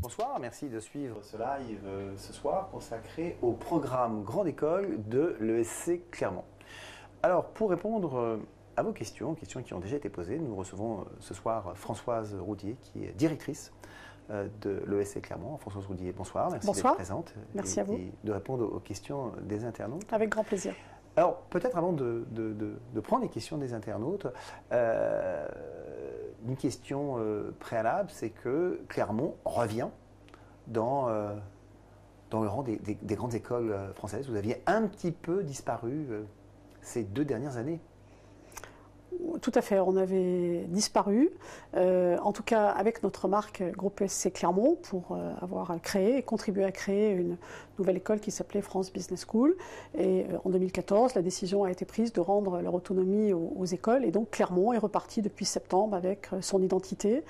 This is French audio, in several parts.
Bonsoir, merci de suivre ce live ce soir consacré au programme Grande École de l'ESC Clermont. Alors, pour répondre à vos questions qui ont déjà été posées, nous recevons ce soir Françoise Roudier, qui est directrice de l'ESC Clermont. Françoise Roudier, bonsoir, merci d'être présente. Merci à vous. Et de répondre aux questions des internautes. Avec grand plaisir. Alors, peut-être avant de prendre les questions des internautes, une question préalable, c'est que Clermont revient dans le rang des grandes écoles françaises. Vous aviez un petit peu disparu ces 2 dernières années. Tout à fait, on avait disparu, en tout cas avec notre marque Groupe ESC Clermont, pour avoir créé et contribué à créer une nouvelle école qui s'appelait France Business School. Et en 2014, la décision a été prise de rendre leur autonomie aux écoles. Et donc Clermont est reparti depuis septembre avec son identité,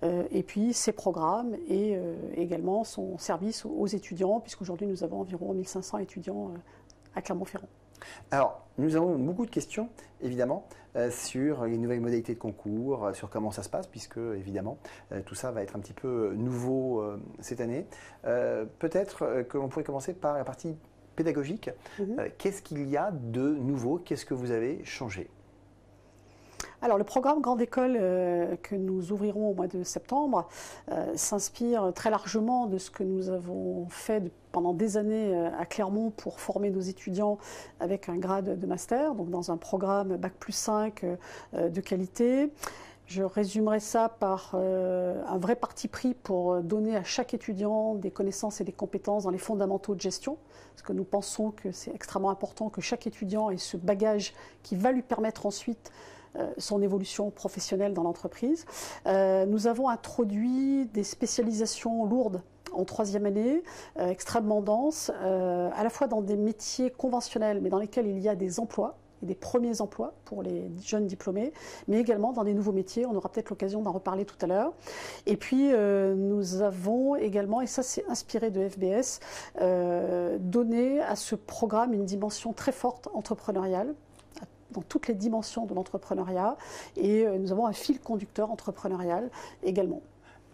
et puis ses programmes et également son service aux étudiants, puisqu'aujourd'hui nous avons environ 1500 étudiants à Clermont-Ferrand. Alors, nous avons beaucoup de questions, évidemment, sur les nouvelles modalités de concours, sur comment ça se passe, puisque, évidemment, tout ça va être un petit peu nouveau cette année. Peut-être que l'on pourrait commencer par la partie pédagogique. Qu'est-ce qu'il y a de nouveau? Qu'est-ce que vous avez changé? Alors, le programme Grande École que nous ouvrirons au mois de septembre s'inspire très largement de ce que nous avons fait pendant des années à Clermont pour former nos étudiants avec un grade de master, donc dans un programme Bac+5 de qualité. Je résumerai ça par un vrai parti pris pour donner à chaque étudiant des connaissances et des compétences dans les fondamentaux de gestion, parce que nous pensons que c'est extrêmement important que chaque étudiant ait ce bagage qui va lui permettre ensuite son évolution professionnelle dans l'entreprise. Nous avons introduit des spécialisations lourdes en 3e année, extrêmement denses, à la fois dans des métiers conventionnels, mais dans lesquels il y a des emplois, et des premiers emplois pour les jeunes diplômés, mais également dans des nouveaux métiers. On aura peut-être l'occasion d'en reparler tout à l'heure. Et puis, nous avons également, et ça c'est inspiré de FBS, donné à ce programme une dimension très forte entrepreneuriale, dans toutes les dimensions de l'entrepreneuriat, et nous avons un fil conducteur entrepreneurial également.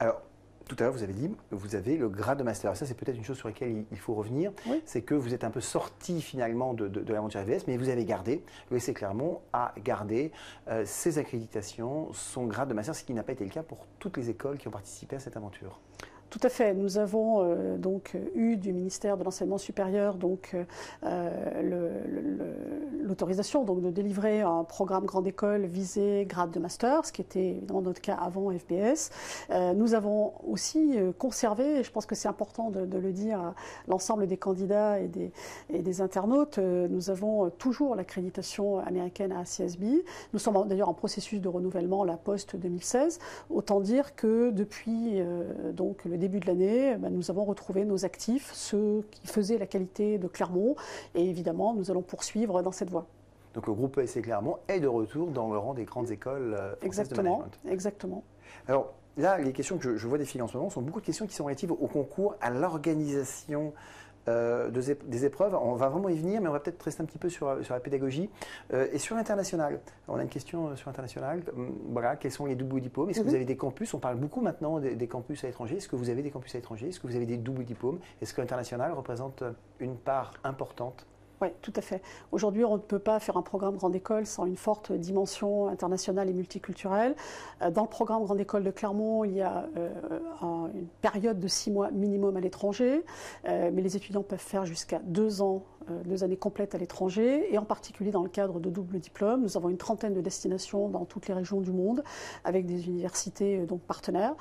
Alors, tout à l'heure, vous avez dit, vous avez le grade de master. Ça, c'est peut-être une chose sur laquelle il faut revenir. Oui. C'est que vous êtes un peu sorti finalement de l'aventure FBS, mais vous avez gardé, l'ESC Clermont a gardé ses accréditations, son grade de master, ce qui n'a pas été le cas pour toutes les écoles qui ont participé à cette aventure. Tout à fait. Nous avons donc eu du ministère de l'Enseignement supérieur l'autorisation de délivrer un programme Grande École visé grade de master, ce qui était évidemment notre cas avant FBS. Nous avons aussi conservé, et je pense que c'est important de le dire à l'ensemble des candidats et des internautes, nous avons toujours l'accréditation américaine ACSB. Nous sommes d'ailleurs en processus de renouvellement, la post 2016. Autant dire que depuis donc le début de l'année, nous avons retrouvé nos actifs, ceux qui faisaient la qualité de Clermont, et évidemment, nous allons poursuivre dans cette voie. Donc le groupe ESC Clermont est de retour dans le rang des grandes écoles françaises de management. Exactement. Alors là, les questions que je vois défiler en ce moment sont beaucoup de questions qui sont relatives au concours, à l'organisation des épreuves. On va vraiment y venir, mais on va peut-être rester un petit peu sur la pédagogie. Et sur l'international, on a une question sur l'international. Voilà, quels sont les doubles diplômes? Est-ce que vous avez des campus? On parle beaucoup maintenant des campus à l'étranger. Est-ce que vous avez des campus à l'étranger? Est-ce que vous avez des doubles diplômes? Est-ce que l'international représente une part importante? Oui, tout à fait. Aujourd'hui, on ne peut pas faire un programme Grande École sans une forte dimension internationale et multiculturelle. Dans le programme Grande École de Clermont, il y a une période de 6 mois minimum à l'étranger, mais les étudiants peuvent faire jusqu'à 2 ans, 2 années complètes à l'étranger, et en particulier dans le cadre de double diplôme. Nous avons une trentaine de destinations dans toutes les régions du monde, avec des universités donc partenaires.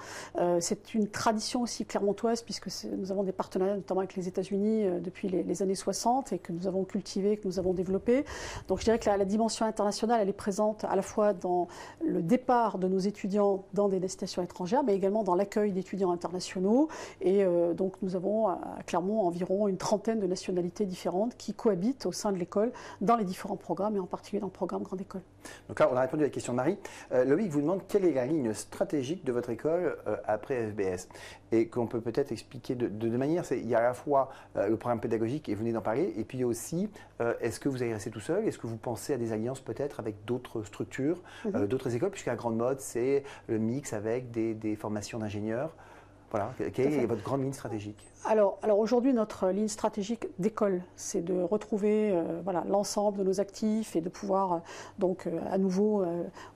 C'est une tradition aussi clermontoise, puisque nous avons des partenariats notamment avec les États-Unis depuis les années 60, et que nous avons cultivé, que nous avons développé. Donc je dirais que la dimension internationale, elle est présente à la fois dans le départ de nos étudiants dans des destinations étrangères, mais également dans l'accueil d'étudiants internationaux. Et donc nous avons à Clermont environ une trentaine de nationalités différentes qui cohabitent au sein de l'école dans les différents programmes, et en particulier dans le programme Grande École. Donc là, on a répondu à la question de Marie. Loïc vous demande quelle est la ligne stratégique de votre école après FBS, et qu'on peut peut-être expliquer de deux manières. Il y a à la fois le programme pédagogique, et vous venez d'en parler, et puis il y a aussi, est-ce que vous allez rester tout seul? Est-ce que vous pensez à des alliances peut-être avec d'autres structures, d'autres écoles, puisque la grande mode, c'est le mix avec des formations d'ingénieurs? Voilà, quelle est votre grande ligne stratégique? Alors aujourd'hui, notre ligne stratégique d'école, c'est de retrouver voilà, l'ensemble de nos actifs et de pouvoir donc à nouveau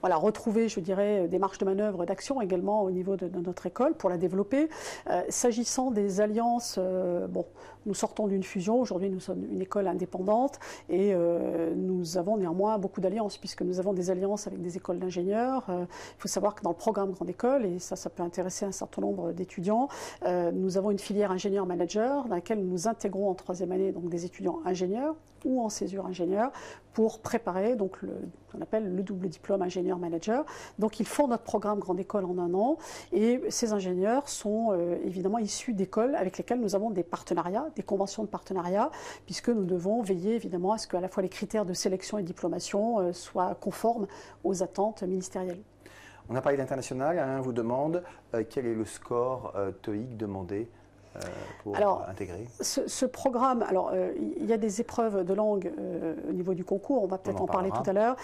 voilà, retrouver, je dirais, des marges de manœuvre d'action également au niveau de notre école pour la développer. S'agissant des alliances, bon, nous sortons d'une fusion. Aujourd'hui, nous sommes une école indépendante et nous avons néanmoins beaucoup d'alliances puisque nous avons des alliances avec des écoles d'ingénieurs. Il faut savoir que dans le programme Grande École, et ça peut intéresser un certain nombre d'étudiants, nous avons une filière ingénieur-manager dans laquelle nous intégrons en troisième année donc, des étudiants ingénieurs ou en césure ingénieur pour préparer donc, ce qu'on appelle le double diplôme ingénieur-manager. Donc ils font notre programme Grande École en un an et ces ingénieurs sont évidemment issus d'écoles avec lesquelles nous avons des partenariats, des conventions de partenariat, puisque nous devons veiller évidemment à ce que à la fois les critères de sélection et de diplomation soient conformes aux attentes ministérielles. On a parlé d'international, on vous demande quel est le score TOEIC demandé pour intégrer. Ce programme, alors il y a des épreuves de langue au niveau du concours, on va peut-être en parler tout à l'heure.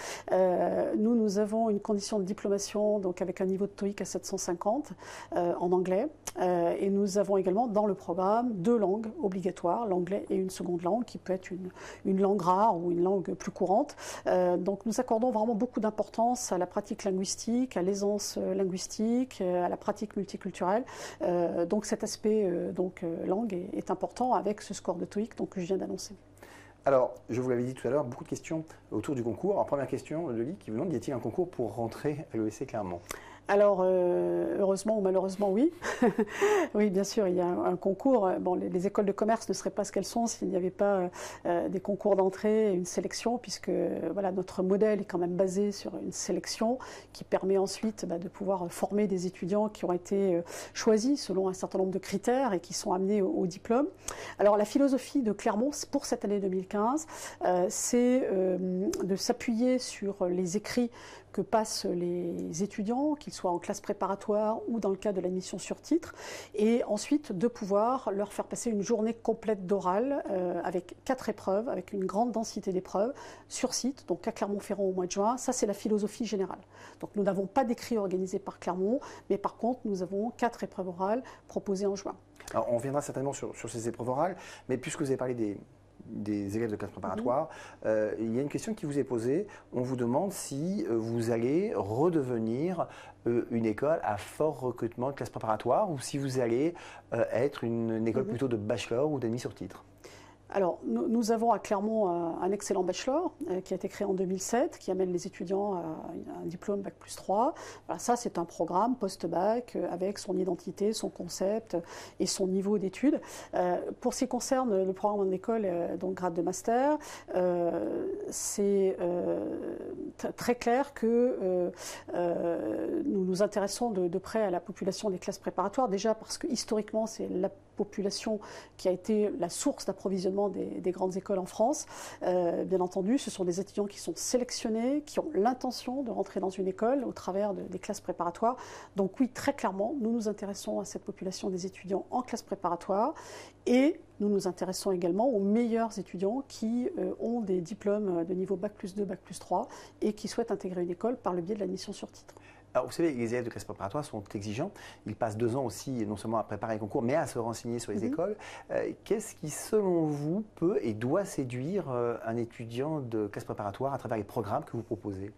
Nous avons une condition de diplomation donc avec un niveau de TOEIC à 750 en anglais et nous avons également dans le programme 2 langues obligatoires, l'anglais et une seconde langue qui peut être une langue rare ou une langue plus courante. Donc nous accordons vraiment beaucoup d'importance à la pratique linguistique, à l'aisance linguistique, à la pratique multiculturelle. Donc cet aspect langue est important avec ce score de TOEIC que je viens d'annoncer. Alors, je vous l'avais dit tout à l'heure, beaucoup de questions autour du concours. Alors, première question, Loli, qui vous demande, y a-t-il un concours pour rentrer à l'ESC Clermont? Alors, heureusement ou malheureusement, oui. Oui, bien sûr, il y a un concours. Bon, les écoles de commerce ne seraient pas ce qu'elles sont s'il n'y avait pas des concours d'entrée, une sélection, puisque voilà, notre modèle est quand même basé sur une sélection qui permet ensuite de pouvoir former des étudiants qui ont été choisis selon un certain nombre de critères et qui sont amenés au diplôme. Alors, la philosophie de Clermont pour cette année 2015, c'est de s'appuyer sur les écrits que passent les étudiants, qu'ils soient en classe préparatoire ou dans le cadre de l'admission sur titre, et ensuite de pouvoir leur faire passer une journée complète d'oral avec 4 épreuves, avec une grande densité d'épreuves sur site, donc à Clermont-Ferrand au mois de juin. Ça, c'est la philosophie générale. Donc nous n'avons pas d'écrit organisé par Clermont, mais par contre, nous avons 4 épreuves orales proposées en juin. Alors, on reviendra certainement sur ces épreuves orales, mais puisque vous avez parlé des élèves de classe préparatoire, il y a une question qui vous est posée. On vous demande si vous allez redevenir une école à fort recrutement de classe préparatoire ou si vous allez être une école plutôt de bachelor ou d'admis sur titre. Alors, nous avons à Clermont un excellent bachelor qui a été créé en 2007, qui amène les étudiants à un diplôme Bac+3. Voilà, ça, c'est un programme post-bac avec son identité, son concept et son niveau d'études. Pour ce qui concerne le programme en école, donc grade de master, c'est très clair que nous nous intéressons de près à la population des classes préparatoires, déjà parce que historiquement, c'est la population qui a été la source d'approvisionnement des grandes écoles en France. Bien entendu, ce sont des étudiants qui sont sélectionnés, qui ont l'intention de rentrer dans une école au travers des classes préparatoires. Donc oui, très clairement, nous nous intéressons à cette population des étudiants en classe préparatoire et nous nous intéressons également aux meilleurs étudiants qui ont des diplômes de niveau Bac+2, Bac+3 et qui souhaitent intégrer une école par le biais de l'admission sur titre. Alors, vous savez, les élèves de classe préparatoire sont exigeants. Ils passent 2 ans aussi, non seulement à préparer les concours, mais à se renseigner sur les écoles. Qu'est-ce qui, selon vous, peut et doit séduire un étudiant de classe préparatoire à travers les programmes que vous proposez?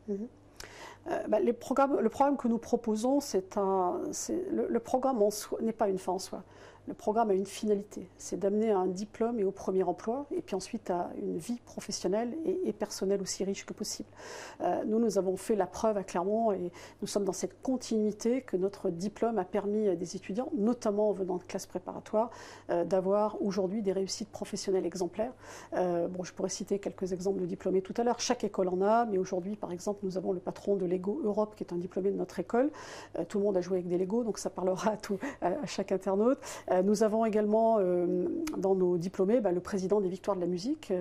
Le programme que nous proposons, le programme n'est pas une fin en soi. Le programme a une finalité, c'est d'amener à un diplôme et au premier emploi, et puis ensuite à une vie professionnelle et personnelle aussi riche que possible. Nous avons fait la preuve à Clermont et nous sommes dans cette continuité que notre diplôme a permis à des étudiants, notamment venant de classes préparatoires, d'avoir aujourd'hui des réussites professionnelles exemplaires. Je pourrais citer quelques exemples de diplômés tout à l'heure. Chaque école en a, mais aujourd'hui, par exemple, nous avons le patron de Lego Europe, qui est un diplômé de notre école. Tout le monde a joué avec des Lego, donc ça parlera à chaque internaute. Nous avons également dans nos diplômés le président des Victoires de la musique,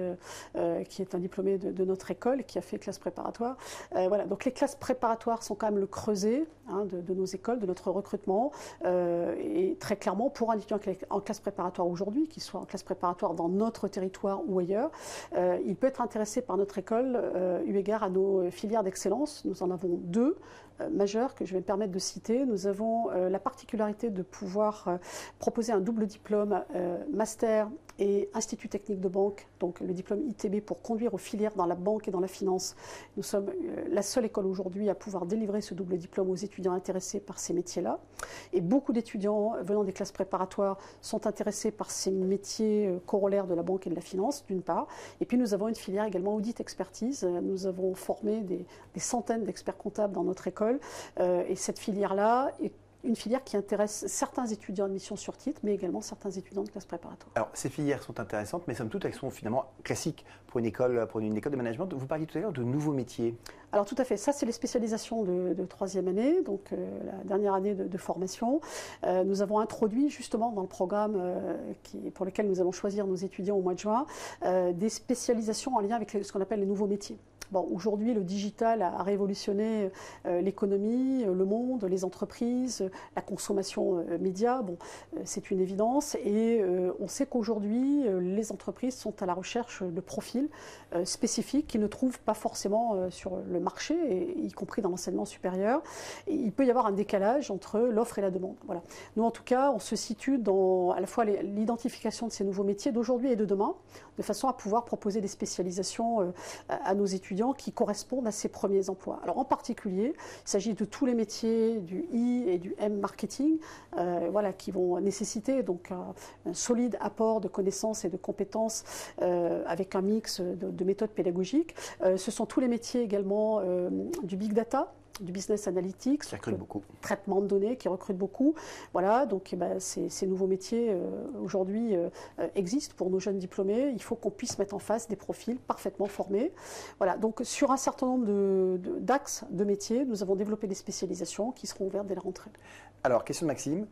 qui est un diplômé de notre école, qui a fait classe préparatoire. Voilà, donc les classes préparatoires sont quand même le creuset de nos écoles, de notre recrutement. Et très clairement, pour un étudiant en classe préparatoire aujourd'hui, qu'il soit en classe préparatoire dans notre territoire ou ailleurs, il peut être intéressé par notre école eu égard à nos filières d'excellence. Nous en avons 2. majeurs que je vais me permettre de citer. Nous avons la particularité de pouvoir proposer un double diplôme master et Institut technique de banque, donc le diplôme ITB pour conduire aux filières dans la banque et dans la finance. Nous sommes la seule école aujourd'hui à pouvoir délivrer ce double diplôme aux étudiants intéressés par ces métiers-là. Et beaucoup d'étudiants venant des classes préparatoires sont intéressés par ces métiers corollaires de la banque et de la finance, d'une part. Et puis nous avons une filière également audit expertise. Nous avons formé des centaines d'experts comptables dans notre école. Et cette filière-là est une filière qui intéresse certains étudiants de mission sur titre, mais également certains étudiants de classe préparatoire. Alors, ces filières sont intéressantes, mais somme toute, elles sont finalement classiques pour une école de management. Vous parliez tout à l'heure de nouveaux métiers. Alors tout à fait, ça c'est les spécialisations de troisième année, donc la dernière année de formation. Nous avons introduit justement dans le programme pour lequel nous allons choisir nos étudiants au mois de juin, des spécialisations en lien avec ce qu'on appelle les nouveaux métiers. Bon, aujourd'hui, le digital a révolutionné l'économie, le monde, les entreprises, la consommation média. Bon, c'est une évidence. Et on sait qu'aujourd'hui, les entreprises sont à la recherche de profils spécifiques qu'ils ne trouvent pas forcément sur le marché, y compris dans l'enseignement supérieur. Et il peut y avoir un décalage entre l'offre et la demande. Voilà. Nous, en tout cas, on se situe dans à la fois l'identification de ces nouveaux métiers d'aujourd'hui et de demain, de façon à pouvoir proposer des spécialisations à nos étudiants qui correspondent à ces premiers emplois. Alors en particulier, il s'agit de tous les métiers du I et du M marketing, voilà, qui vont nécessiter donc un solide apport de connaissances et de compétences avec un mix de méthodes pédagogiques. Ce sont tous les métiers également du big data, du business analytics, qui recrute beaucoup. Traitement de données, qui recrute beaucoup. Voilà, donc ces nouveaux métiers aujourd'hui existent pour nos jeunes diplômés. Il faut qu'on puisse mettre en face des profils parfaitement formés. Voilà, donc sur un certain nombre d'axes de métiers, nous avons développé des spécialisations qui seront ouvertes dès la rentrée. Alors, question de Maxime,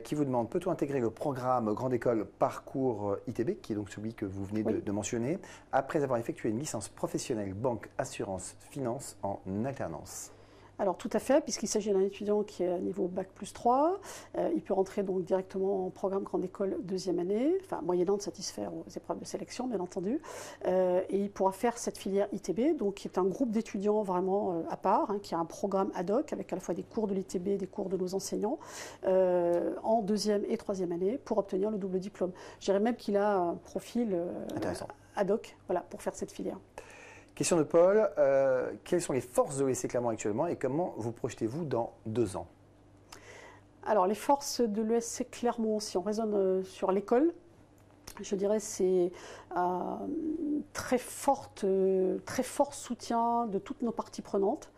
qui vous demande, peut-on intégrer le programme Grande École Parcours ITB, qui est donc celui que vous venez de mentionner, après avoir effectué une licence professionnelle banque, assurance, finance en alternance ? Alors tout à fait, puisqu'il s'agit d'un étudiant qui est à niveau Bac plus 3, il peut rentrer donc directement en programme Grande École deuxième année, enfin moyennant de satisfaire aux épreuves de sélection bien entendu, et il pourra faire cette filière ITB, donc qui est un groupe d'étudiants vraiment à part, qui a un programme ad hoc avec à la fois des cours de l'ITB et des cours de nos enseignants en deuxième et troisième année pour obtenir le double diplôme. Je dirais même qu'il a un profil ad hoc, voilà, pour faire cette filière. Question de Paul, quelles sont les forces de l'ESC Clermont actuellement et comment vous projetez-vous dans 2 ans? Alors les forces de l'ESC Clermont, si on raisonne sur l'école, je dirais c'est très fort soutien de toutes nos parties prenantes.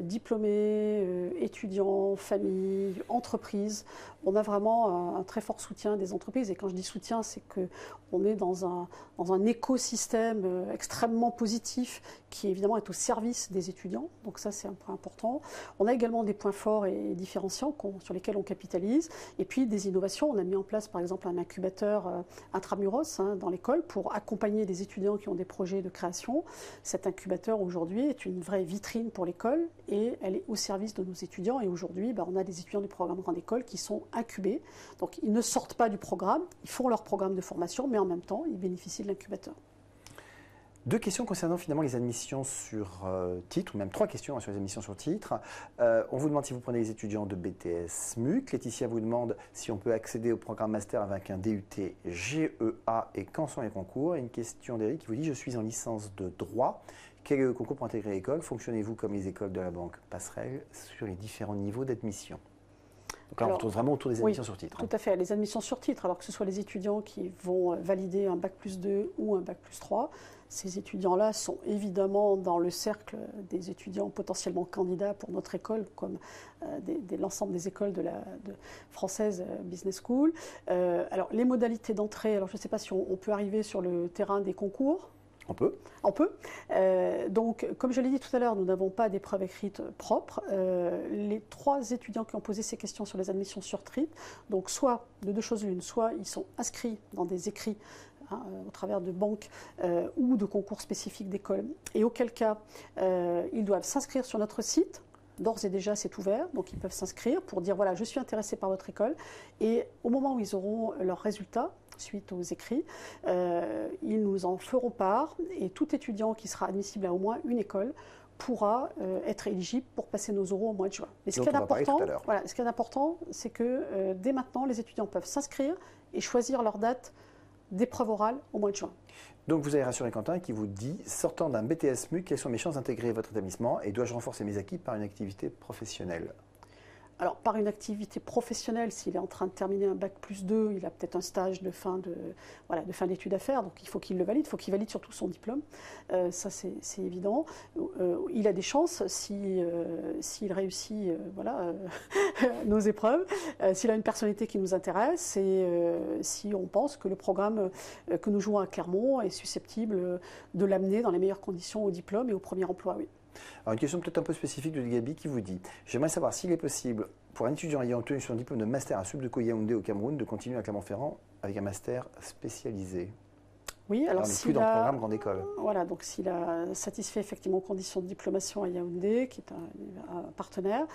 Diplômés, étudiants, familles, entreprises. On a vraiment un très fort soutien des entreprises. Et quand je dis soutien, c'est qu'on est dans un écosystème extrêmement positif qui évidemment est au service des étudiants. Donc ça, c'est un point important. On a également des points forts et différenciants sur lesquels on capitalise. Et puis des innovations. On a mis en place par exemple un incubateur intramuros dans l'école pour accompagner des étudiants qui ont des projets de création. Cet incubateur aujourd'hui est une vraie vitrine pour l'école et elle est au service de nos étudiants. Et aujourd'hui, on a des étudiants du programme Grande École qui sont incubés. Donc ils ne sortent pas du programme, ils font leur programme de formation, mais en même temps, ils bénéficient de l'incubateur. 2 questions concernant finalement les admissions sur titre, ou même 3 questions sur les admissions sur titre. On vous demande si vous prenez les étudiants de BTS MUC. Laetitia vous demande si on peut accéder au programme master avec un DUT GEA et quand sont les concours. Et une question d'Éric qui vous dit, je suis en licence de droit. Quel est le concours pour intégrer l'école? Fonctionnez-vous comme les écoles de la banque passerelle sur les différents niveaux d'admission? Donc là, on retourne vraiment autour des admissions sur titre. Tout à fait, les admissions sur titre, alors que ce soit les étudiants qui vont valider un Bac plus 2 ou un Bac plus 3, ces étudiants-là sont évidemment dans le cercle des étudiants potentiellement candidats pour notre école, comme l'ensemble des écoles françaises Business School. Alors, les modalités d'entrée, alors je ne sais pas si on peut arriver sur le terrain des concours. On peut. On peut. Donc, comme je l'ai dit tout à l'heure, nous n'avons pas d'épreuve écrite propre. Les 3 étudiants qui ont posé ces questions sur les admissions sur titre, donc soit de 2 choses l'une, soit ils sont inscrits dans des écrits au travers de banques ou de concours spécifiques d'école, et auquel cas ils doivent s'inscrire sur notre site. D'ores et déjà, c'est ouvert, donc ils peuvent s'inscrire pour dire voilà, je suis intéressé par votre école. Et au moment où ils auront leurs résultats, suite aux écrits, ils nous en feront part. Et tout étudiant qui sera admissible à au moins une école pourra être éligible pour passer nos oraux au mois de juin. Mais ce qui est important, c'est que dès maintenant, les étudiants peuvent s'inscrire et choisir leur date d'épreuve orale au mois de juin. Donc vous avez rassuré Quentin qui vous dit, sortant d'un BTS MUC, quelles sont mes chances d'intégrer votre établissement et dois-je renforcer mes acquis par une activité professionnelle ? Alors, par une activité professionnelle, s'il est en train de terminer un bac+2, il a peut-être un stage de fin d'études à faire, donc il faut qu'il le valide, il faut qu'il valide surtout son diplôme, ça c'est évident. Il a des chances s'il réussit nos épreuves, s'il a une personnalité qui nous intéresse et si on pense que le programme que nous jouons à Clermont est susceptible de l'amener dans les meilleures conditions au diplôme et au premier emploi, oui. Alors une question peut-être un peu spécifique de Gabi qui vous dit « J'aimerais savoir s'il est possible pour un étudiant ayant obtenu son diplôme de master à Subdeco Yaoundé au Cameroun de continuer à Clermont-Ferrand avec un master spécialisé ». Oui, alors on n'est plus dans le programme grande école. Voilà, donc s'il a satisfait effectivement aux conditions de diplomation à Yaoundé, qui est un partenaire,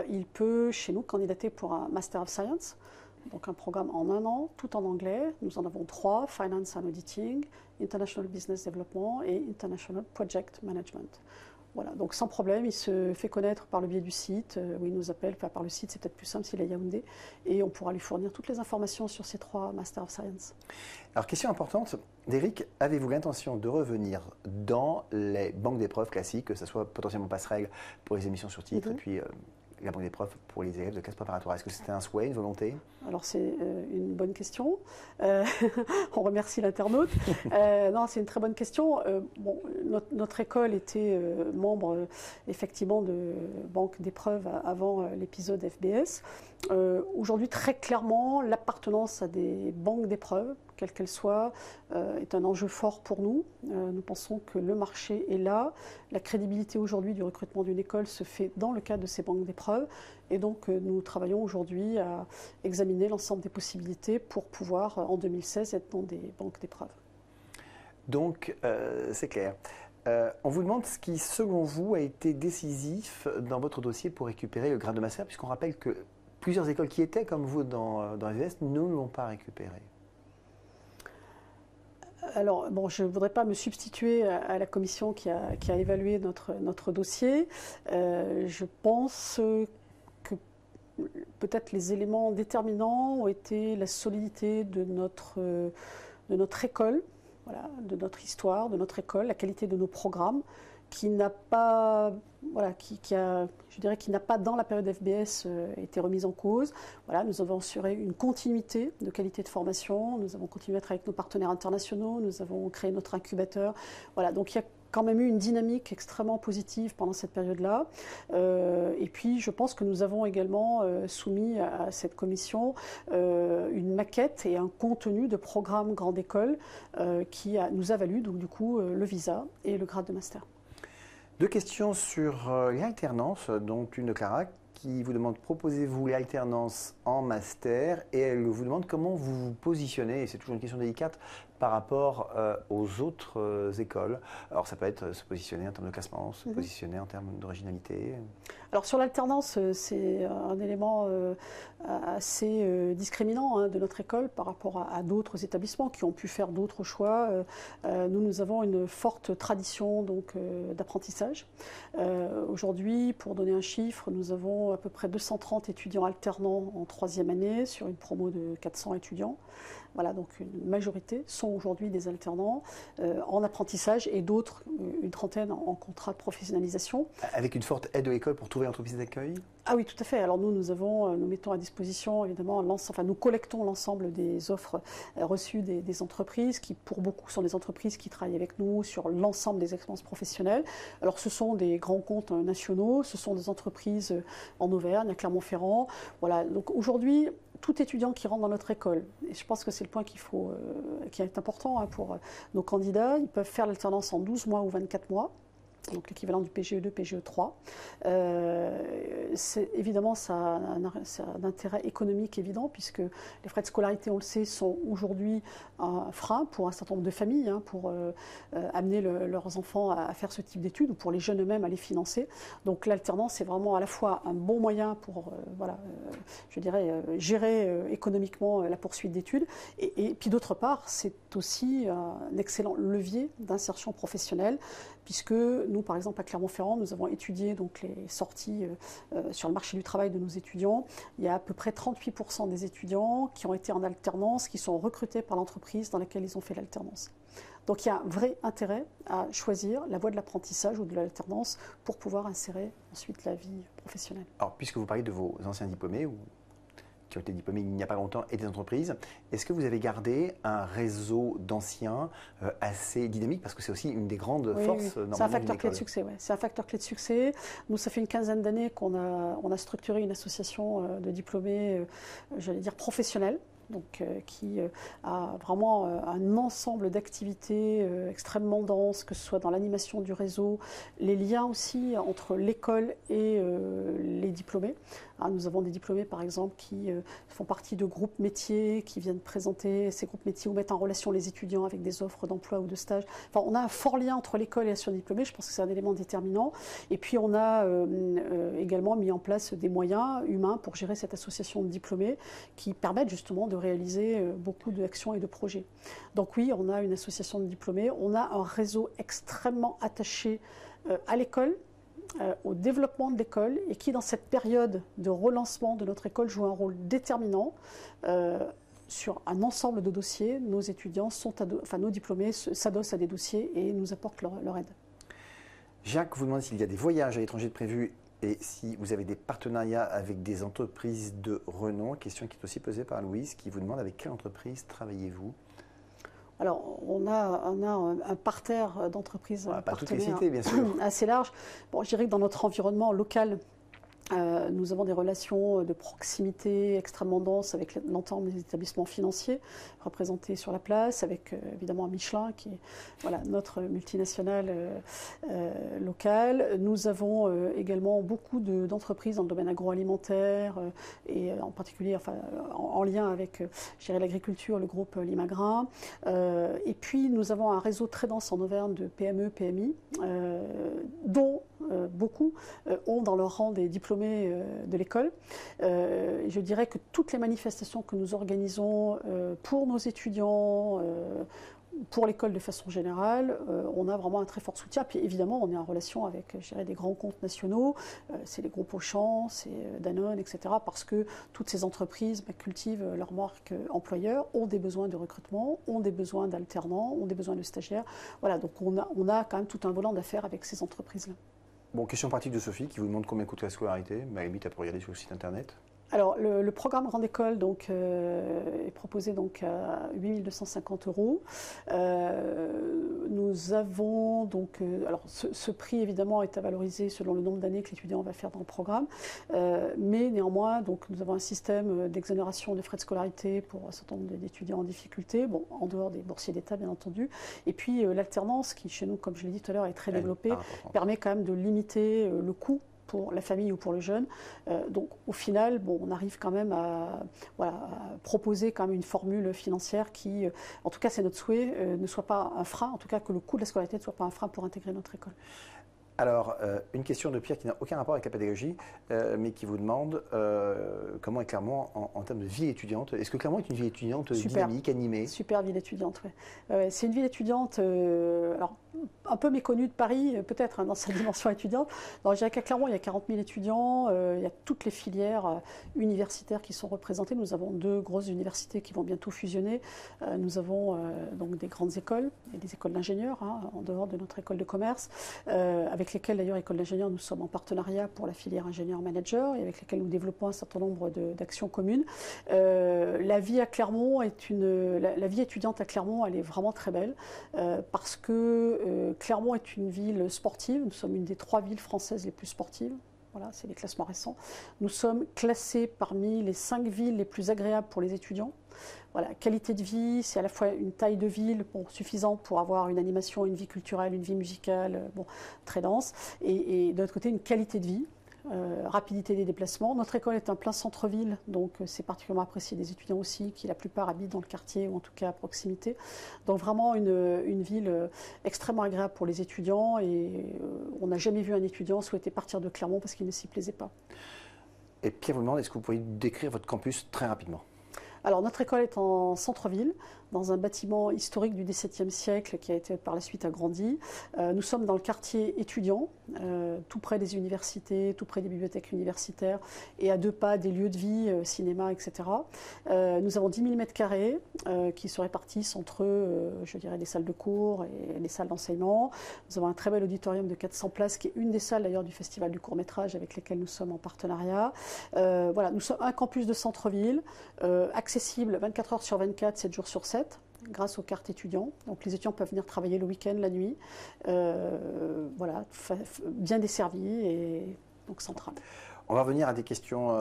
il peut chez nous candidater pour un Master of Science, donc un programme en 1 an, tout en anglais. Nous en avons 3, Finance and Auditing, International Business Development et International Project Management. Voilà, donc sans problème, il se fait connaître par le biais du site, où il nous appelle, enfin, par le site, c'est peut-être plus simple s'il est à Yaoundé, et on pourra lui fournir toutes les informations sur ces 3 Master of Science. Alors, question importante, Derrick, avez-vous l'intention de revenir dans les banques d'épreuves classiques, que ce soit potentiellement passerelle pour les émissions sur titre, et puis la banque d'épreuves pour les élèves de classe préparatoire? Est-ce que c'était un souhait, une volonté? Alors c'est une bonne question. On remercie l'internaute. Non, c'est une très bonne question. Bon, notre école était membre effectivement de banque d'épreuves avant l'épisode FBS. Aujourd'hui, très clairement, l'appartenance à des banques d'épreuves, quelle qu'elle soit, est un enjeu fort pour nous. Nous pensons que le marché est là. La crédibilité aujourd'hui du recrutement d'une école se fait dans le cadre de ces banques d'épreuves. Et donc, nous travaillons aujourd'hui à examiner l'ensemble des possibilités pour pouvoir, en 2016, être dans des banques d'épreuves. Donc, c'est clair. On vous demande ce qui, selon vous, a été décisif dans votre dossier pour récupérer le grade de master, puisqu'on rappelle que plusieurs écoles qui étaient, comme vous, dans FBS, ne l'ont pas récupéré. Alors, bon, je ne voudrais pas me substituer à la commission qui a évalué notre dossier. Je pense que peut-être les éléments déterminants ont été la solidité de notre école, voilà, de notre histoire, de notre école, la qualité de nos programmes, qui n'a pas, voilà, je dirais, qui n'a pas dans la période FBS été remise en cause. Voilà, nous avons assuré une continuité de qualité de formation, nous avons continué à être avec nos partenaires internationaux, nous avons créé notre incubateur. Voilà, donc il y a quand même eu une dynamique extrêmement positive pendant cette période-là. Et puis, je pense que nous avons également soumis à cette commission une maquette et un contenu de programme grande école qui nous a valu, donc du coup, le visa et le grade de master. 2 questions sur l'alternance, dont une de Clara qui vous demande proposez-vous l'alternance en master, et elle vous demande comment vous vous positionnez, et c'est toujours une question délicate, par rapport aux autres écoles. Alors ça peut être se positionner en termes de classement, se positionner en termes d'originalité. Alors sur l'alternance, c'est un élément assez discriminant de notre école par rapport à d'autres établissements qui ont pu faire d'autres choix. Nous avons une forte tradition d'apprentissage. Aujourd'hui, pour donner un chiffre, nous avons à peu près 230 étudiants alternants en 3e année sur une promo de 400 étudiants. Voilà, donc une majorité sont aujourd'hui des alternants en apprentissage et d'autres, une trentaine en contrat de professionnalisation. Avec une forte aide de l'école pour trouver l'entreprise d'accueil? Ah oui, tout à fait. Alors nous mettons à disposition évidemment, nous collectons l'ensemble des offres reçues des entreprises qui pour beaucoup sont des entreprises qui travaillent avec nous sur l'ensemble des expériences professionnelles. Alors ce sont des grands comptes nationaux, ce sont des entreprises en Auvergne, à Clermont-Ferrand. Voilà, donc aujourd'hui, tout étudiant qui rentre dans notre école, et je pense que c'est le point qui est important pour nos candidats, ils peuvent faire l'alternance en 12 mois ou 24 mois. Donc l'équivalent du PGE2, PGE3. Évidemment, ça a un intérêt économique évident, puisque les frais de scolarité, on le sait, sont aujourd'hui un frein pour un certain nombre de familles, pour amener leurs enfants à faire ce type d'études, ou pour les jeunes eux-mêmes à les financer. Donc l'alternance, c'est vraiment à la fois un bon moyen pour je dirais, gérer économiquement la poursuite d'études, et puis d'autre part, c'est aussi un excellent levier d'insertion professionnelle, puisque nous, par exemple, à Clermont-Ferrand, nous avons étudié donc, les sorties sur le marché du travail de nos étudiants. Il y a à peu près 38% des étudiants qui ont été en alternance, qui sont recrutés par l'entreprise dans laquelle ils ont fait l'alternance. Donc il y a un vrai intérêt à choisir la voie de l'apprentissage ou de l'alternance pour pouvoir insérer ensuite la vie professionnelle. Alors, puisque vous parlez de vos anciens diplômés, ou qui ont été diplômés il n'y a pas longtemps, et des entreprises, est-ce que vous avez gardé un réseau d'anciens assez dynamique? Parce que c'est aussi une des grandes forces, normalement, c'est un facteur clé de succès. Ouais. C'est un facteur clé de succès. Nous, ça fait une quinzaine d'années qu'on a structuré une association de diplômés, j'allais dire professionnels. Donc, qui a vraiment un ensemble d'activités extrêmement denses, que ce soit dans l'animation du réseau, les liens aussi entre l'école et les diplômés. Nous avons des diplômés, par exemple, qui font partie de groupes métiers, qui viennent présenter ces groupes métiers ou mettre en relation les étudiants avec des offres d'emploi ou de stage. Enfin, on a un fort lien entre l'école et l'association diplômée, je pense que c'est un élément déterminant. Et puis, on a également mis en place des moyens humains pour gérer cette association de diplômés qui permettent justement de réaliser beaucoup d'actions et de projets. Donc oui, on a une association de diplômés, on a un réseau extrêmement attaché à l'école, au développement de l'école et qui, dans cette période de relancement de notre école, joue un rôle déterminant sur un ensemble de dossiers. Nos étudiants, nos diplômés s'adossent à des dossiers et nous apportent leur aide. Jacques vous demande s'il y a des voyages à l'étranger de prévus et si vous avez des partenariats avec des entreprises de renom. Question qui est aussi posée par Louise qui vous demande avec quelle entreprise travaillez-vous? Alors, on a un parterre d'entreprises partenaires bien sûr. Assez large. Bon, je dirais que dans notre environnement local, nous avons des relations de proximité extrêmement denses avec l'ensemble des établissements financiers représentés sur la place, avec évidemment Michelin qui est notre multinationale locale. Nous avons également beaucoup d'entreprises dans le domaine agroalimentaire et en particulier en lien avec l'agriculture, le groupe Limagrain. Et puis nous avons un réseau très dense en Auvergne de PME, PMI, dont beaucoup ont dans leur rang des diplômés de l'école. Je dirais que toutes les manifestations que nous organisons pour nos étudiants, pour l'école de façon générale, on a vraiment un très fort soutien. Puis évidemment, on est en relation avec des grands comptes nationaux, c'est les groupes Auchan, c'est Danone, etc. Parce que toutes ces entreprises cultivent leur marque employeur, ont des besoins de recrutement, ont des besoins d'alternants, ont des besoins de stagiaires. Voilà, donc on a quand même tout un volant d'affaires avec ces entreprises-là. Bon, question pratique de Sophie qui vous demande combien coûte la scolarité. À la limite, elle peut regarder sur le site internet. Alors, le programme Grande École est proposé donc à 8 250 €. Nous avons donc, alors ce prix évidemment est à valoriser selon le nombre d'années que l'étudiant va faire dans le programme, mais néanmoins donc nous avons un système d'exonération de frais de scolarité pour un certain nombre d'étudiants en difficulté, bon en dehors des boursiers d'État bien entendu, et puis l'alternance qui chez nous, comme je l'ai dit tout à l'heure, est très développée, permet quand même de limiter le coût pour la famille ou pour le jeune. Donc au final, on arrive quand même à proposer quand même une formule financière qui, en tout cas c'est notre souhait, ne soit pas un frein, en tout cas que le coût de la scolarité ne soit pas un frein pour intégrer notre école. Alors, une question de Pierre qui n'a aucun rapport avec la pédagogie, mais qui vous demande comment est Clermont en termes de vie étudiante. Est-ce que Clermont est une ville étudiante dynamique, animée? Super ville étudiante, oui. C'est une ville étudiante, alors un peu méconnue de Paris, peut-être dans sa dimension étudiante. Je dirais qu'à Clermont, il y a 40 000 étudiants, il y a toutes les filières universitaires qui sont représentées. Nous avons 2 grosses universités qui vont bientôt fusionner. Nous avons donc des grandes écoles, et des écoles d'ingénieurs, en dehors de notre école de commerce, avec lesquelles d'ailleurs, école d'ingénieurs, nous sommes en partenariat pour la filière ingénieur-manager et avec lesquelles nous développons un certain nombre d'actions communes. La vie à Clermont la vie étudiante à Clermont, elle est vraiment très belle parce que Clermont est une ville sportive. Nous sommes une des 3 villes françaises les plus sportives. Voilà, c'est les classements récents. Nous sommes classés parmi les 5 villes les plus agréables pour les étudiants. Voilà, qualité de vie, c'est à la fois une taille de ville suffisante pour avoir une animation, une vie culturelle, une vie musicale très dense, et de l'autre côté une qualité de vie. Rapidité des déplacements. Notre école est en plein centre-ville, donc c'est particulièrement apprécié des étudiants aussi, qui la plupart habitent dans le quartier ou en tout cas à proximité. Donc vraiment une ville extrêmement agréable pour les étudiants et on n'a jamais vu un étudiant souhaiter partir de Clermont parce qu'il ne s'y plaisait pas. Et Pierre vous demande, est-ce que vous pourriez décrire votre campus très rapidement? Alors notre école est en centre-ville, dans un bâtiment historique du XVIIe siècle qui a été par la suite agrandi. Nous sommes dans le quartier étudiant, tout près des universités, tout près des bibliothèques universitaires et à 2 pas des lieux de vie, cinéma, etc. Nous avons 10 000 m² qui se répartissent entre, je dirais, des salles de cours et des salles d'enseignement. Nous avons un très bel auditorium de 400 places qui est une des salles d'ailleurs du Festival du court-métrage avec lesquelles nous sommes en partenariat. Voilà, nous sommes un campus de centre-ville, accessible 24 heures sur 24, 7 jours sur 7, grâce aux cartes étudiants. Donc les étudiants peuvent venir travailler le week-end, la nuit. Voilà, bien desservi et donc central. On va revenir à des questions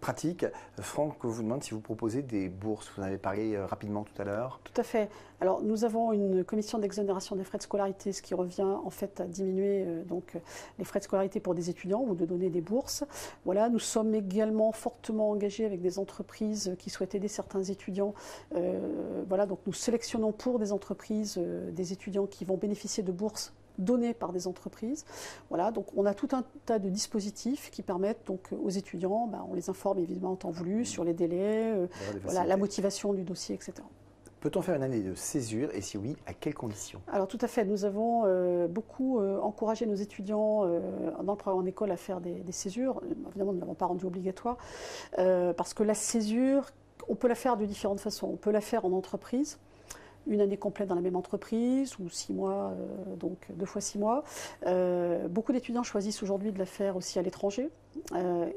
pratiques. Franck vous demande si vous proposez des bourses. Vous en avez parlé rapidement tout à l'heure. Tout à fait. Alors nous avons une commission d'exonération des frais de scolarité, ce qui revient en fait à diminuer les frais de scolarité pour des étudiants ou de donner des bourses. Voilà, nous sommes également fortement engagés avec des entreprises qui souhaitent aider certains étudiants. Voilà, donc nous sélectionnons pour des entreprises des étudiants qui vont bénéficier de bourses données par des entreprises. Voilà, donc on a tout un tas de dispositifs qui permettent donc aux étudiants, on les informe évidemment en temps voulu sur les délais, voilà, la motivation du dossier, etc. Peut-on faire une année de césure et si oui, à quelles conditions? Alors tout à fait, nous avons beaucoup encouragé nos étudiants dans le programme en école à faire des césures. Évidemment, nous ne l'avons pas rendu obligatoire parce que la césure, on peut la faire de différentes façons. On peut la faire en entreprise, une année complète dans la même entreprise, ou 6 mois, donc 2 fois 6 mois. Beaucoup d'étudiants choisissent aujourd'hui de la faire aussi à l'étranger,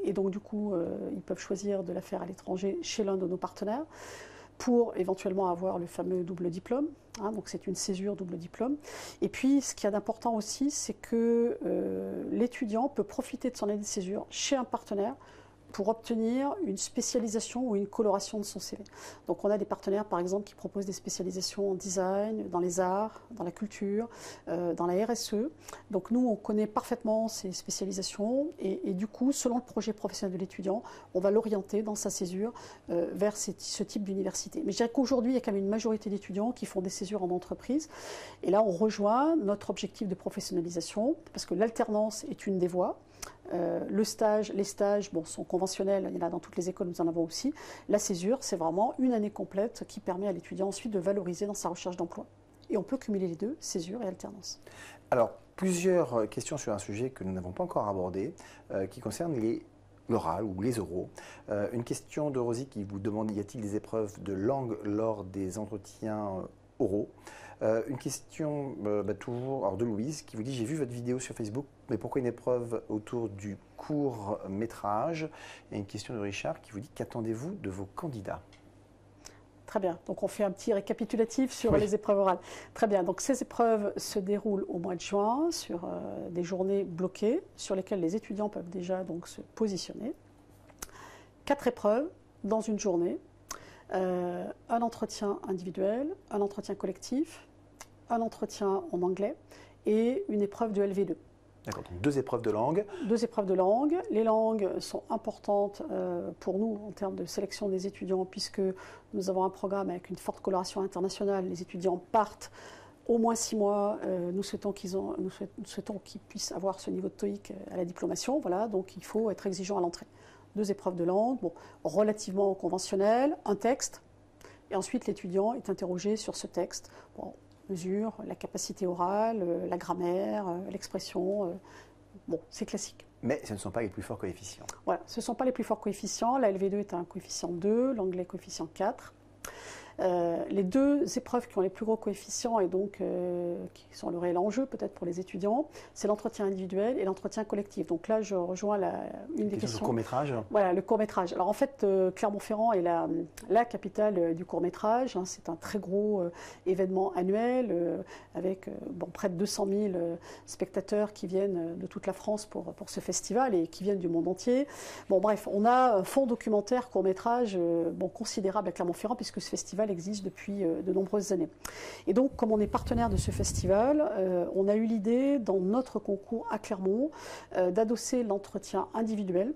et donc du coup, ils peuvent choisir de la faire à l'étranger chez l'un de nos partenaires, pour éventuellement avoir le fameux double diplôme. Donc c'est une césure double diplôme. Et puis ce qu'il y a d'important aussi, c'est que l'étudiant peut profiter de son année de césure chez un partenaire pour obtenir une spécialisation ou une coloration de son CV. Donc on a des partenaires par exemple qui proposent des spécialisations en design, dans les arts, dans la culture, dans la RSE. Donc nous on connaît parfaitement ces spécialisations et du coup selon le projet professionnel de l'étudiant, on va l'orienter dans sa césure vers ce type d'université. Mais je dirais qu'aujourd'hui il y a quand même une majorité d'étudiants qui font des césures en entreprise et là on rejoint notre objectif de professionnalisation parce que l'alternance est une des voies. Les stages sont conventionnels, il y en a dans toutes les écoles, nous en avons aussi. La césure, c'est vraiment une année complète qui permet à l'étudiant ensuite de valoriser dans sa recherche d'emploi. Et on peut cumuler les deux, césure et alternance. Alors, plusieurs questions sur un sujet que nous n'avons pas encore abordé, qui concerne l'oral ou les oraux. Une question de Rosie qui vous demande, y a-t-il des épreuves de langue lors des entretiens oraux? Une question toujours de Louise qui vous dit, j'ai vu votre vidéo sur Facebook, mais pourquoi une épreuve autour du court métrage? Et une question de Richard qui vous dit, qu'attendez-vous de vos candidats? Très bien, donc on fait un petit récapitulatif sur les épreuves orales. Très bien, donc ces épreuves se déroulent au mois de juin sur des journées bloquées sur lesquelles les étudiants peuvent déjà donc se positionner. 4 épreuves dans une journée, un entretien individuel, un entretien collectif, un entretien en anglais et une épreuve de LV2. D'accord, donc 2 épreuves de langue. 2 épreuves de langue. Les langues sont importantes pour nous en termes de sélection des étudiants puisque nous avons un programme avec une forte coloration internationale. Les étudiants partent au moins 6 mois. Nous souhaitons qu'ils puissent avoir ce niveau de TOEIC à la diplomation. Voilà, donc il faut être exigeant à l'entrée. 2 épreuves de langue, relativement conventionnelles, un texte, et ensuite l'étudiant est interrogé sur ce texte. Mesure la capacité orale, la grammaire, l'expression, c'est classique. Mais ce ne sont pas les plus forts coefficients. Voilà, ce ne sont pas les plus forts coefficients. La LV2 est un coefficient 2, l'anglais coefficient 4. Les 2 épreuves qui ont les plus gros coefficients et donc qui sont le réel enjeu peut-être pour les étudiants, c'est l'entretien individuel et l'entretien collectif. Donc là, je rejoins une des questions. Le court-métrage. Voilà, le court-métrage. Alors en fait, Clermont-Ferrand est la capitale du court-métrage. C'est un très gros événement annuel avec près de 200 000 spectateurs qui viennent de toute la France pour ce festival et qui viennent du monde entier. Bref, on a un fonds documentaire court-métrage considérable à Clermont-Ferrand puisque ce festival existe depuis de nombreuses années. Et donc, comme on est partenaire de ce festival, on a eu l'idée, dans notre concours à Clermont, d'adosser l'entretien individuel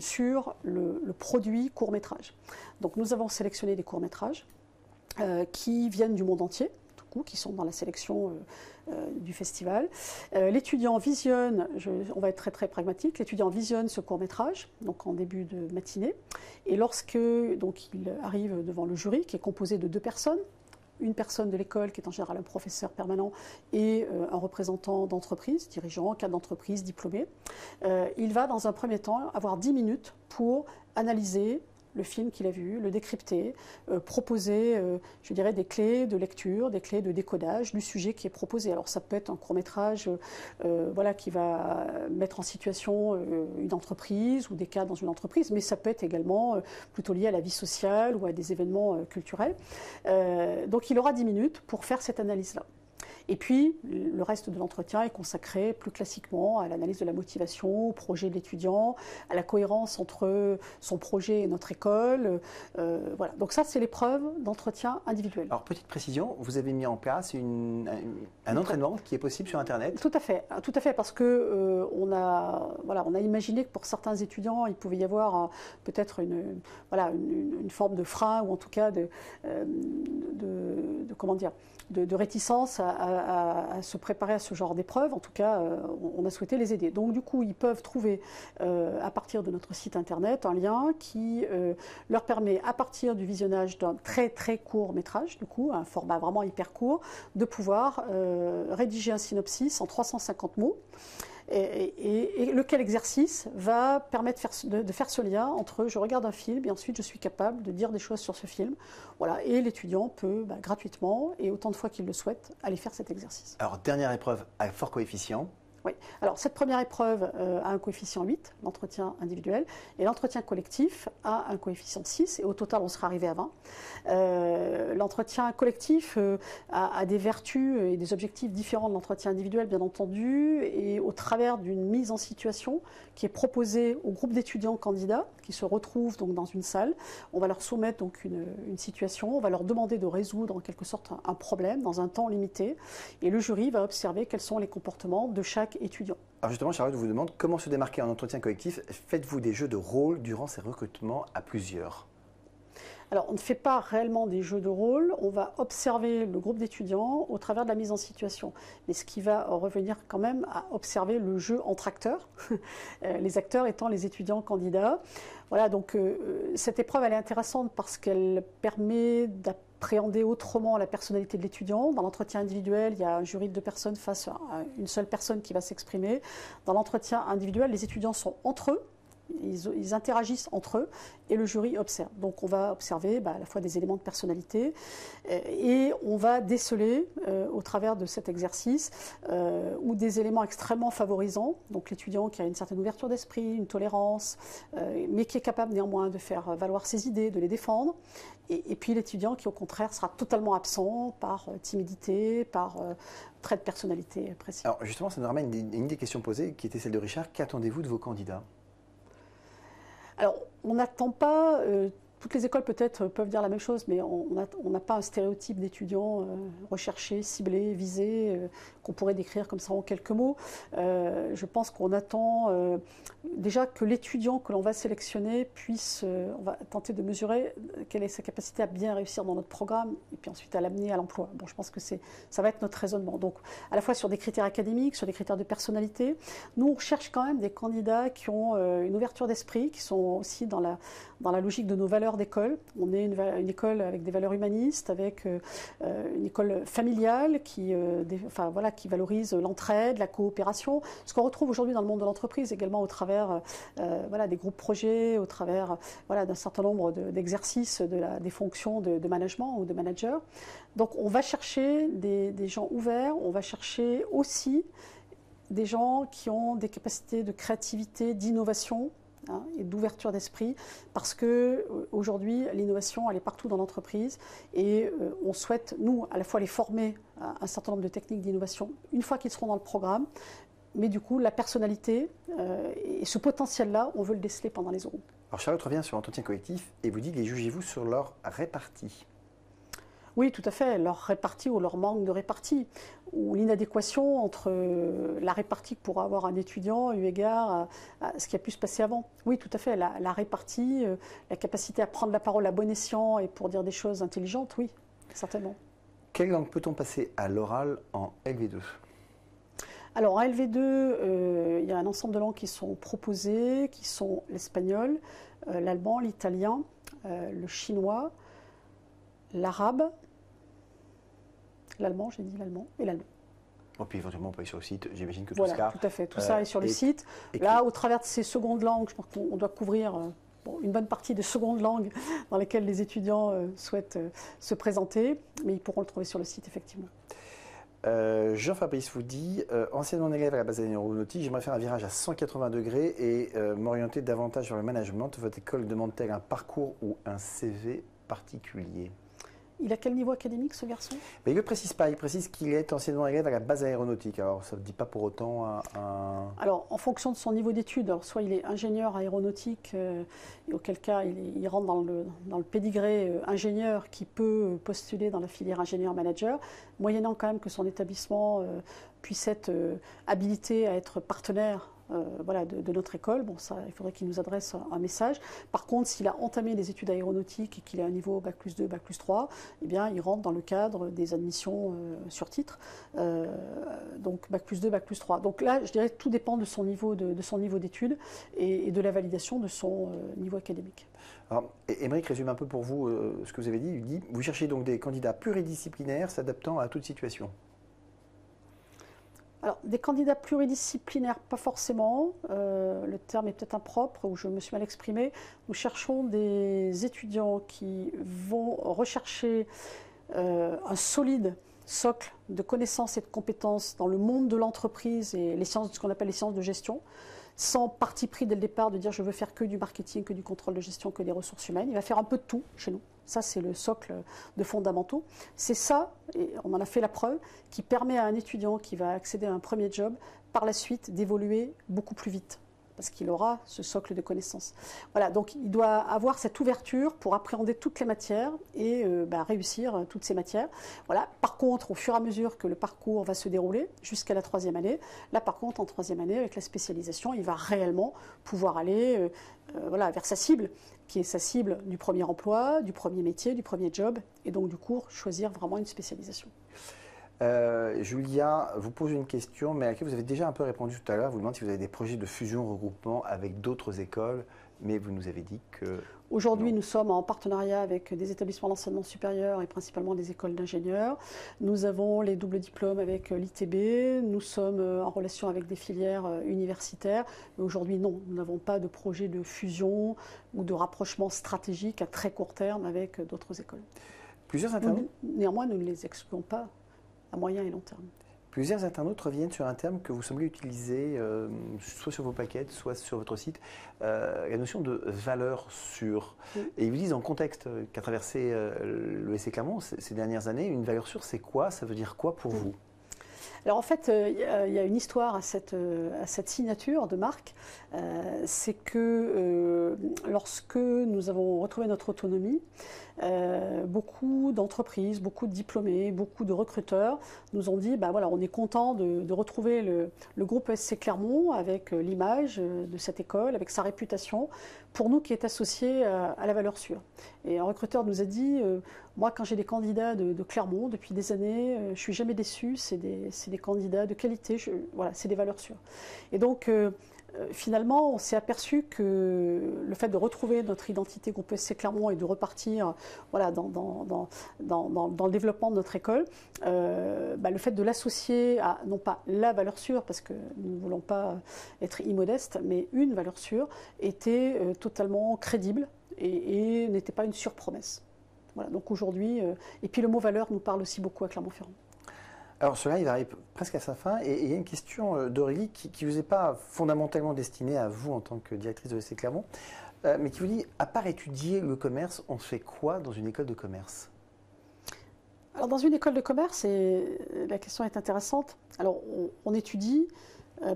sur le produit court-métrage. Donc, nous avons sélectionné des courts-métrages qui viennent du monde entier, coup, qui sont dans la sélection du festival. L'étudiant visionne, on va être très très pragmatique, l'étudiant visionne ce court-métrage, donc en début de matinée, et lorsque donc, il arrive devant le jury, qui est composé de 2 personnes, une personne de l'école, qui est en général un professeur permanent, et un représentant d'entreprise, dirigeant, cadre d'entreprise, diplômé. Il va, dans un premier temps, avoir 10 minutes pour analyser le film qu'il a vu, le décrypter, proposer, je dirais, des clés de lecture, des clés de décodage du sujet qui est proposé. Alors ça peut être un court-métrage voilà, qui va mettre en situation une entreprise ou des cas dans une entreprise, mais ça peut être également plutôt lié à la vie sociale ou à des événements culturels. Donc il aura 10 minutes pour faire cette analyse-là. Et puis, le reste de l'entretien est consacré plus classiquement à l'analyse de la motivation, au projet de l'étudiant, à la cohérence entre son projet et notre école. Voilà. Donc ça, c'est l'épreuve d'entretien individuel. Alors, petite précision, vous avez mis en place un entraînement qui est possible sur Internet? Tout à fait, parce que on a imaginé que pour certains étudiants, il pouvait y avoir peut-être une forme de frein, ou en tout cas de réticence à se préparer à ce genre d'épreuve. En tout cas, on a souhaité les aider. Donc du coup, ils peuvent trouver à partir de notre site internet un lien qui leur permet, à partir du visionnage d'un très très court métrage, du coup, un format vraiment hyper court, de pouvoir rédiger un synopsis en 350 mots. Et lequel exercice va permettre de faire ce lien entre je regarde un film et ensuite je suis capable de dire des choses sur ce film. Voilà, et l'étudiant peut gratuitement et autant de fois qu'il le souhaite aller faire cet exercice. Alors, dernière épreuve à fort coefficient. Oui. Alors, cette première épreuve a un coefficient 8, l'entretien individuel, et l'entretien collectif a un coefficient 6, et au total, on sera arrivé à 20. L'entretien collectif a des vertus et des objectifs différents de l'entretien individuel, bien entendu, et au travers d'une mise en situation qui est proposée au groupe d'étudiants candidats, qui se retrouvent donc dans une salle. On va leur soumettre donc une situation, on va leur demander de résoudre en quelque sorte un problème dans un temps limité, et le jury va observer quels sont les comportements de chaque étudiant. Alors justement, Charlotte vous demande comment se démarquer en entretien collectif. Faites-vous des jeux de rôle durant ces recrutements à plusieurs? Alors, on ne fait pas réellement des jeux de rôle, on va observer le groupe d'étudiants au travers de la mise en situation. Mais ce qui va revenir quand même à observer le jeu entre acteurs, les acteurs étant les étudiants candidats. Voilà, donc cette épreuve, elle est intéressante parce qu'elle permet d'appréhender autrement la personnalité de l'étudiant. Dans l'entretien individuel, il y a un jury de 2 personnes face à une seule personne qui va s'exprimer. Dans l'entretien individuel, les étudiants sont entre eux. Ils interagissent entre eux et le jury observe. Donc on va observer à la fois des éléments de personnalité et on va déceler au travers de cet exercice ou des éléments extrêmement favorisants. Donc l'étudiant qui a une certaine ouverture d'esprit, une tolérance, mais qui est capable néanmoins de faire valoir ses idées, de les défendre. Et puis l'étudiant qui au contraire sera totalement absent par timidité, par trait de personnalité précis. Alors justement, ça nous ramène une des questions posées qui était celle de Richard. Qu'attendez-vous de vos candidats ? Alors, on n'attend pas, toutes les écoles peut-être peuvent dire la même chose, mais on n'a pas un stéréotype d'étudiants recherchés, ciblés, visés, qu'on pourrait décrire comme ça en quelques mots. Je pense qu'on attend déjà que l'étudiant que l'on va sélectionner puisse, on va tenter de mesurer quelle est sa capacité à bien réussir dans notre programme et puis ensuite à l'amener à l'emploi. Bon, je pense que ça va être notre raisonnement. Donc, à la fois sur des critères académiques, sur des critères de personnalité. Nous, on recherche quand même des candidats qui ont une ouverture d'esprit, qui sont aussi dans la logique de nos valeurs d'école. On est une école avec des valeurs humanistes, avec une école familiale qui valorise l'entraide, la coopération. Ce qu'on retrouve aujourd'hui dans le monde de l'entreprise, également au travers des groupes projets, au travers d'un certain nombre d'exercices des fonctions de management ou de manager. Donc on va chercher des gens ouverts, on va chercher aussi des gens qui ont des capacités de créativité, d'innovation, et d'ouverture d'esprit, parce que aujourd'hui l'innovation elle est partout dans l'entreprise et on souhaite nous à la fois les former à un certain nombre de techniques d'innovation une fois qu'ils seront dans le programme, mais du coup la personnalité et ce potentiel-là on veut le déceler pendant les euros. Alors Charlotte revient sur l'entretien collectif et vous dit les jugez-vous sur leur répartie? Oui, tout à fait, leur répartie ou leur manque de répartie, ou l'inadéquation entre la répartie que pourra avoir un étudiant eu égard à ce qui a pu se passer avant. Oui, tout à fait, la répartie, la capacité à prendre la parole à bon escient et pour dire des choses intelligentes, oui, certainement. Quelle langue peut-on passer à l'oral en LV2? Alors, en LV2, il y a un ensemble de langues qui sont proposées, qui sont l'espagnol, l'allemand, l'italien, le chinois, l'arabe, l'allemand, j'ai dit l'allemand, et l'allemand. Et puis éventuellement, on peut aller sur le site, j'imagine que tout Voilà, ça. tout à fait. Tout ça est sur le site. Là, au travers de ces secondes langues, je pense qu'on doit couvrir une bonne partie des secondes langues dans lesquelles les étudiants souhaitent se présenter, mais ils pourront le trouver sur le site, effectivement. Jean-Fabrice vous dit, anciennement élève à la base d'aéronautique, j'aimerais faire un virage à 180 degrés et m'orienter davantage vers le management. Votre école demande-t-elle un parcours ou un CV particulier? Il a quel niveau académique, ce garçon? Mais il ne le précise pas, il précise qu'il est anciennement élève à la base aéronautique. Alors ça ne dit pas pour autant un... Alors, en fonction de son niveau d'études, soit il est ingénieur aéronautique, et auquel cas il rentre dans le pédigré ingénieur qui peut postuler dans la filière ingénieur-manager, moyennant quand même que son établissement puisse être habilité à être partenaire voilà, de notre école. Bon, ça, il faudrait qu'il nous adresse un message. Par contre, s'il a entamé des études aéronautiques et qu'il a un niveau Bac+2, Bac+3, eh bien, il rentre dans le cadre des admissions sur titre. Donc, Bac+2, Bac+3. Donc là, je dirais que tout dépend de son niveau d'études et de la validation de son niveau académique. Alors, Émeric résume un peu pour vous ce que vous avez dit. Il dit, vous cherchez donc des candidats pluridisciplinaires s'adaptant à toute situation. Alors, des candidats pluridisciplinaires, pas forcément. Le terme est peut-être impropre ou je me suis mal exprimée. Nous cherchons des étudiants qui vont rechercher un solide socle de connaissances et de compétences dans le monde de l'entreprise et les sciences, ce qu'on appelle les sciences de gestion, sans parti pris dès le départ de dire je veux faire que du marketing, que du contrôle de gestion, que des ressources humaines. Il va faire un peu de tout chez nous. Ça, c'est le socle de fondamentaux. C'est ça, et on en a fait la preuve, qui permet à un étudiant qui va accéder à un premier job, par la suite, d'évoluer beaucoup plus vite, parce qu'il aura ce socle de connaissances. Voilà, donc il doit avoir cette ouverture pour appréhender toutes les matières et réussir toutes ces matières. Voilà. Par contre, au fur et à mesure que le parcours va se dérouler, jusqu'à la 3e année, là par contre, en 3e année, avec la spécialisation, il va réellement pouvoir aller vers sa cible, qui est sa cible du premier emploi, du premier métier, du premier job, et donc du coup, choisir vraiment une spécialisation. Julia vous pose une question, mais à laquelle vous avez déjà un peu répondu tout à l'heure. Vous demande si vous avez des projets de fusion, regroupement avec d'autres écoles, mais vous nous avez dit que... Aujourd'hui, nous sommes en partenariat avec des établissements d'enseignement supérieur et principalement des écoles d'ingénieurs. Nous avons les doubles diplômes avec l'ITB, nous sommes en relation avec des filières universitaires. Mais aujourd'hui, non, nous n'avons pas de projet de fusion ou de rapprochement stratégique à très court terme avec d'autres écoles. Plusieurs internautes... Néanmoins, nous ne les excluons pas à moyen et long terme. Plusieurs internautes reviennent sur un terme que vous semblez utiliser, soit sur vos paquets, soit sur votre site, la notion de valeur sûre. Et ils vous disent, en contexte qu'a traversé l'ESC Clermont ces dernières années, une valeur sûre, c'est quoi? Ça veut dire quoi pour vous? Alors en fait, il y a une histoire à cette signature de marque. C'est que lorsque nous avons retrouvé notre autonomie, beaucoup d'entreprises, beaucoup de diplômés, beaucoup de recruteurs nous ont dit, voilà, on est content de retrouver le groupe ESC Clermont avec l'image de cette école, avec sa réputation, pour nous qui est associé à la valeur sûre. Et un recruteur nous a dit, moi quand j'ai des candidats de Clermont depuis des années, je ne suis jamais déçu, c'est des candidats de qualité, voilà, c'est des valeurs sûres. Et donc, finalement, on s'est aperçu que le fait de retrouver notre identité groupe ESC Clermont et de repartir voilà, dans le développement de notre école, le fait de l'associer à, non pas la valeur sûre, parce que nous ne voulons pas être immodestes, mais une valeur sûre, était totalement crédible et n'était pas une surpromesse. Voilà, donc aujourd'hui, et puis le mot valeur nous parle aussi beaucoup à Clermont-Ferrand. Alors cela, il arrive presque à sa fin, et il y a une question d'Aurélie qui ne vous est pas fondamentalement destinée à vous en tant que directrice de l'ESC Clermont, mais qui vous dit, à part étudier le commerce, on fait quoi dans une école de commerce? Alors dans une école de commerce, et la question est intéressante, alors on étudie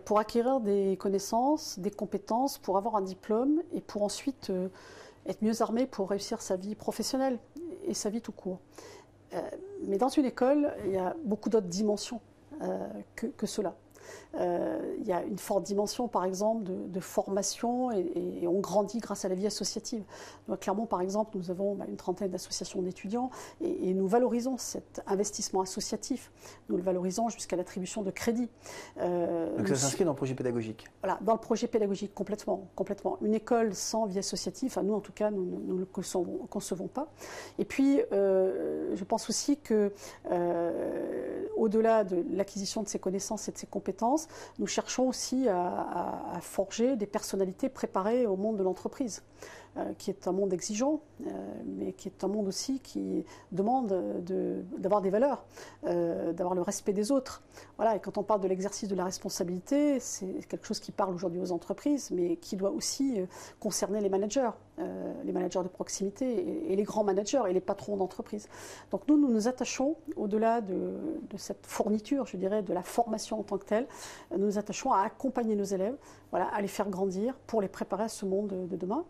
pour acquérir des connaissances, des compétences, pour avoir un diplôme, et pour ensuite être mieux armé pour réussir sa vie professionnelle et sa vie tout court. Mais dans une école, il y a beaucoup d'autres dimensions que cela. Il y a une forte dimension, par exemple, de formation et on grandit grâce à la vie associative. Donc, Clermont, par exemple, nous avons une trentaine d'associations d'étudiants et nous valorisons cet investissement associatif. Nous le valorisons jusqu'à l'attribution de crédits. Donc ça s'inscrit dans le projet pédagogique. Voilà, dans le projet pédagogique, complètement. Une école sans vie associative, enfin nous en tout cas, nous ne le concevons pas. Et puis, je pense aussi que, au-delà de l'acquisition de ces connaissances et de ces compétences, nous cherchons aussi à forger des personnalités préparées au monde de l'entreprise, qui est un monde exigeant, mais qui est un monde aussi qui demande d'avoir des valeurs, d'avoir le respect des autres. Voilà, et quand on parle de l'exercice de la responsabilité, c'est quelque chose qui parle aujourd'hui aux entreprises, mais qui doit aussi concerner les managers de proximité et les grands managers et les patrons d'entreprise. Donc nous nous attachons, au-delà de cette fourniture, je dirais, de la formation en tant que telle, nous nous attachons à accompagner nos élèves, voilà, à les faire grandir pour les préparer à ce monde de demain.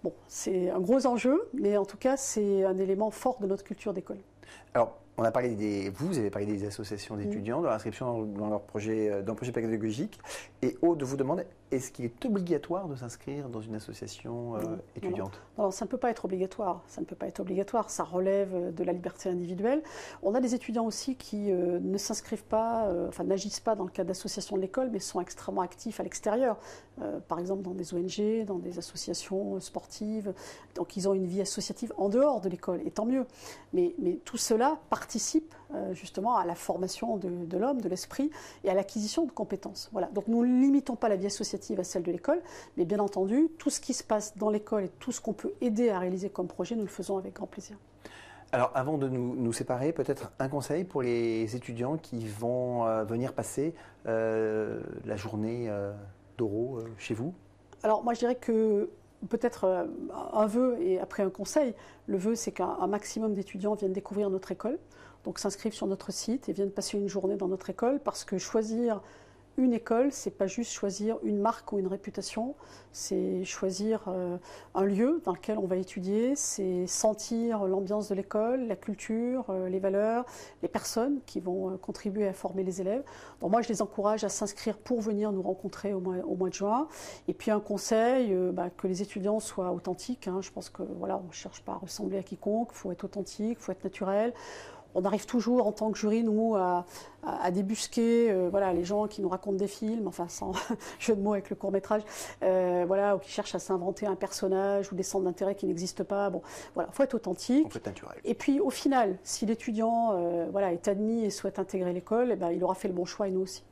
Bon, c'est un gros enjeu, mais en tout cas, c'est un élément fort de notre culture d'école. Alors, on a parlé vous avez parlé des associations d'étudiants, de l'inscription dans leur projet, dans le projet pédagogique. Et Aude vous demande, est-ce qu'il est obligatoire de s'inscrire dans une association étudiante? Non, ça ne peut pas être obligatoire. Ça ne peut pas être obligatoire. Ça relève de la liberté individuelle. On a des étudiants aussi qui ne s'inscrivent pas, enfin n'agissent pas dans le cadre d'associations de l'école, mais sont extrêmement actifs à l'extérieur. Par exemple, dans des ONG, dans des associations sportives. Donc, ils ont une vie associative en dehors de l'école, et tant mieux. Mais tout cela participe justement à la formation de l'homme, de l'esprit, et à l'acquisition de compétences. Voilà. Donc, nous ne limitons pas la vie associative à celle de l'école, mais bien entendu, tout ce qui se passe dans l'école et tout ce qu'on peut aider à réaliser comme projet, nous le faisons avec grand plaisir. Alors, avant de nous séparer, peut-être un conseil pour les étudiants qui vont venir passer la journée d'Oro chez vous? Alors, moi, je dirais que peut-être un vœu et après un conseil. Le vœu, c'est qu'un maximum d'étudiants viennent découvrir notre école, donc s'inscrivent sur notre site et viennent passer une journée dans notre école, parce que choisir une école, c'est pas juste choisir une marque ou une réputation, c'est choisir un lieu dans lequel on va étudier, c'est sentir l'ambiance de l'école, la culture, les valeurs, les personnes qui vont contribuer à former les élèves. Donc moi, je les encourage à s'inscrire pour venir nous rencontrer au mois de juin. Et puis un conseil, que les étudiants soient authentiques. Je pense que voilà, on ne cherche pas à ressembler à quiconque, il faut être authentique, il faut être naturel. On arrive toujours en tant que jury, nous, à débusquer les gens qui nous racontent des films, enfin sans jeu de mots avec le court-métrage, ou qui cherchent à s'inventer un personnage ou des centres d'intérêt qui n'existent pas. Bon, voilà, il faut être authentique. On peut être naturel. Et puis au final, si l'étudiant est admis et souhaite intégrer l'école, il aura fait le bon choix et nous aussi.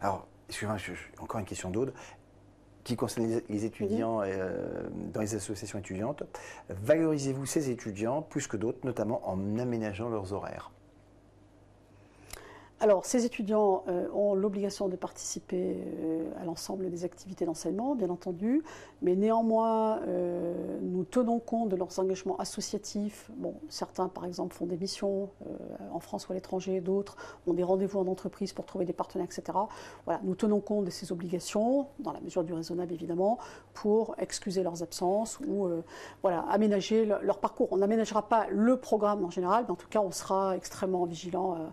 Alors, excusez-moi, encore une question d'Aude qui concerne les étudiants dans les associations étudiantes. Valorisez-vous ces étudiants plus que d'autres, notamment en aménageant leurs horaires? Alors, ces étudiants ont l'obligation de participer à l'ensemble des activités d'enseignement, bien entendu, mais néanmoins, nous tenons compte de leurs engagements associatifs. Bon, certains, par exemple, font des missions en France ou à l'étranger, d'autres ont des rendez-vous en entreprise pour trouver des partenaires, etc. Voilà, nous tenons compte de ces obligations, dans la mesure du raisonnable, évidemment, pour excuser leurs absences ou aménager leur parcours. On n'aménagera pas le programme en général, mais en tout cas, on sera extrêmement vigilant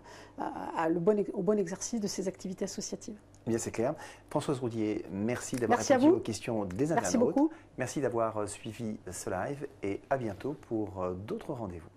au bon exercice de ces activités associatives. Bien, c'est clair. Françoise Roudier, merci d'avoir répondu aux questions des internautes. Merci beaucoup. Merci d'avoir suivi ce live et à bientôt pour d'autres rendez-vous.